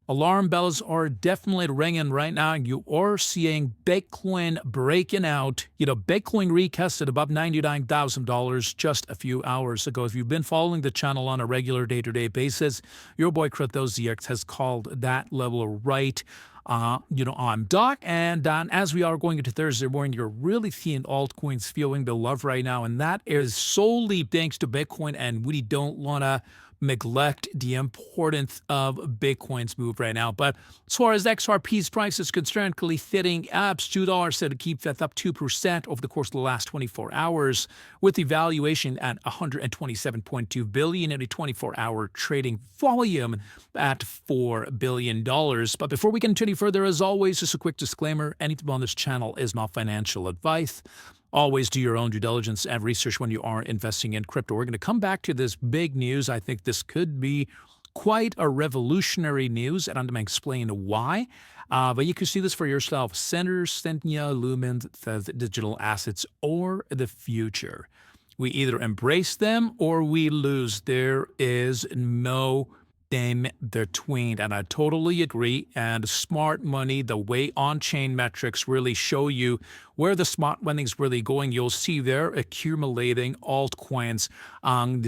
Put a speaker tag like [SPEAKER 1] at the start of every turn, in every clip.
[SPEAKER 1] Alarm bells are definitely ringing right now. You are seeing Bitcoin breaking out. Bitcoin retested above $99,000 just a few hours ago. If you've been following the channel on a regular day-to-day basis, your boy CryptoZX has called that level right. On Doc. And as we are going into Thursday morning, you're really seeing altcoins feeling the love right now. And that is solely thanks to Bitcoin. And we don't want to neglect the importance of Bitcoin's move right now. But as far as XRP's price is concerned, currently sitting at $2, so to keep that up 2% over the course of the last 24 hours, with the valuation at 127.2 billion and a 24-hour trading volume at $4 billion. But before we get into any further, as always, just a quick disclaimer: anything on this channel is not financial advice. Always do your own due diligence and research when you are investing in crypto. We're going to come back to this big news. I think this could be quite a revolutionary news, and I'm going to explain why. But you can see this for yourself. Senator Cynthia Lumen says digital assets are the future. We either embrace them or we lose. There is no in between. And I totally agree. And smart money, the way on-chain metrics really show you where the smart money is really going, you'll see they're accumulating altcoins,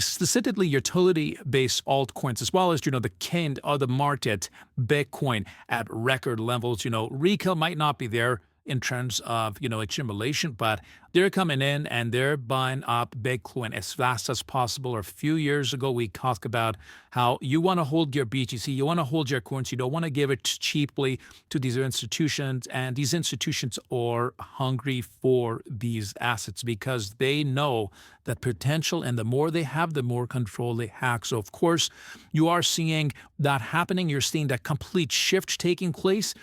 [SPEAKER 1] specifically utility-based altcoins, as well as, the king of the market, Bitcoin, at record levels. Retail might not be there in terms of, accumulation, but they're coming in and they're buying up Bitcoin as fast as possible. A few years ago, we talked about how you want to hold your BTC, you want to hold your coins, you don't want to give it cheaply to these institutions, and these institutions are hungry for these assets because they know that potential, and the more they have, the more control they have. So, of course, you are seeing that happening. You're seeing that complete shift taking place.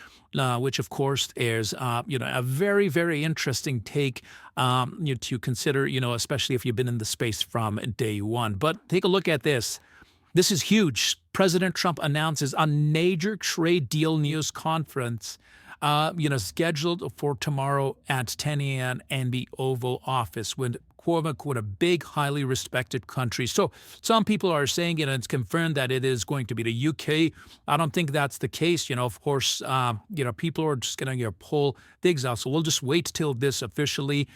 [SPEAKER 1] Which, of course, is a very, very interesting take to consider, especially if you've been in the space from day one. But take a look at this. This is huge. President Trump announces a major trade deal news conference, scheduled for tomorrow at 10 a.m. in the Oval Office with quote-unquote a big, highly respected country. So some people are saying, it's confirmed that it is going to be the UK. I don't think that's the case. Of course, people are just going to pull things out. So we'll just wait till this officially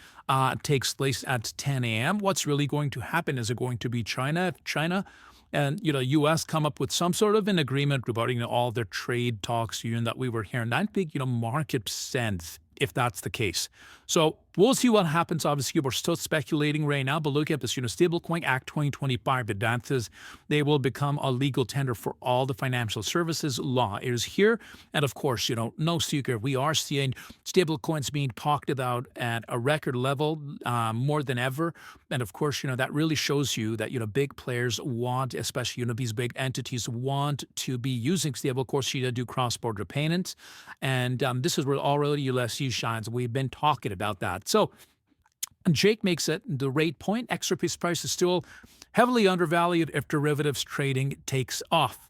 [SPEAKER 1] takes place at 10 a.m. What's really going to happen? Is it going to be China? If China and, U.S. come up with some sort of an agreement regarding all their trade talks that we were hearing, I think, market sense if that's the case. So we'll see what happens. Obviously, we're still speculating right now, but look at this, Stablecoin Act 2025 advances. They will become a legal tender for all the financial services. Law is here. And of course, no secret, we are seeing stablecoins being talked about at a record level more than ever. And of course, that really shows you that, big players want, especially, these big entities want to be using stablecoins to do cross-border payments. And this is where already USC shines. We've been talking about that. So Jake makes it the rate point. XRP's price is still heavily undervalued if derivatives trading takes off.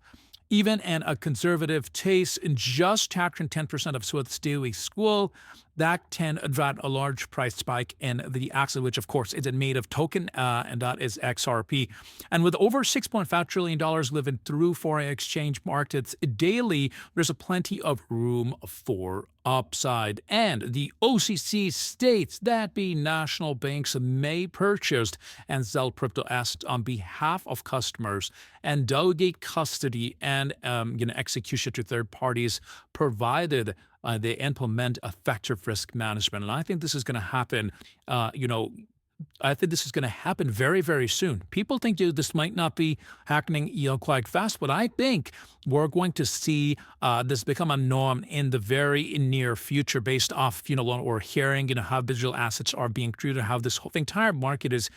[SPEAKER 1] Even in a conservative case, in just capturing 10% of Swift's daily school, that can drive a large price spike in the asset, which of course is a native token, and that is XRP. And with over $6.5 trillion living through foreign exchange markets daily, there's a plenty of room for upside. And the OCC states that the national banks may purchase and sell crypto assets on behalf of customers and delegate custody and execution to third parties, provided they implement effective risk management. And I think this is going to happen, I think this is going to happen very, very soon. People think this might not be happening, quite fast, but I think we're going to see this become a norm in the very near future, based off, what we're hearing, how digital assets are being treated, how this whole entire market is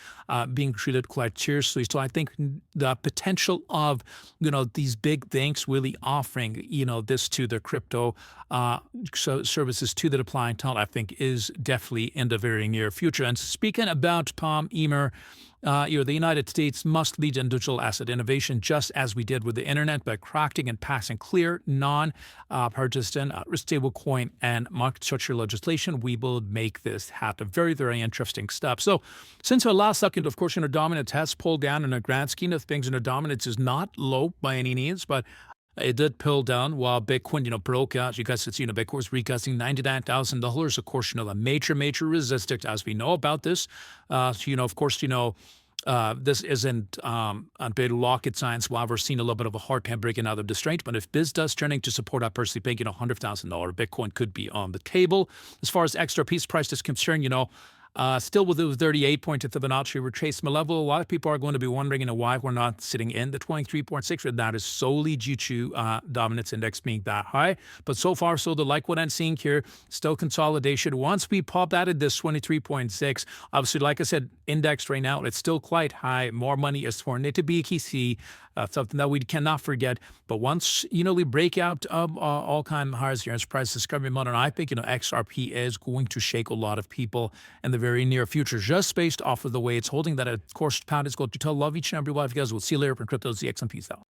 [SPEAKER 1] being treated quite seriously. So I think the potential of, these big banks really offering, this to their crypto services to the clientele, I think is definitely in the very near future. And speaking about Tom Emer, the United States must lead in digital asset innovation, just as we did with the internet, by crafting and passing clear, non-partisan stablecoin and market structure legislation. We will make this happen. Very, very interesting stuff. So since our last second, of course, dominance has pulled down in a grand scheme of things. Dominance is not low by any means, but It did pull down while Bitcoin, broke out. You guys could see, Bitcoin was recasting $99,000. Of course, the major resistance, as we know about this. So, of course, this isn't a bit rocket science. While we're seeing a little bit of a hard time breaking out of the strength, but if Biz does turning to support, I personally think, $100,000 Bitcoin could be on the table. As far as XRP's price is concerned, still with the 38-point Fibonacci retracement level, a lot of people are going to be wondering, why we're not sitting in the 23.6. That is solely due to dominance index being that high. But so far, so the like what I'm seeing here, still consolidation. Once we pop out at this 23.6, obviously, like I said, indexed right now, it's still quite high. More money is for it to be BTC. Something that we cannot forget. But once, we break out all-time highs here as price discovery mode, and I think, XRP is going to shake a lot of people in the very near future, just based off of the way it's holding that. Of course, pound is going to tell love each and every one of you guys. We'll see you later from Crypto ZX and peace out.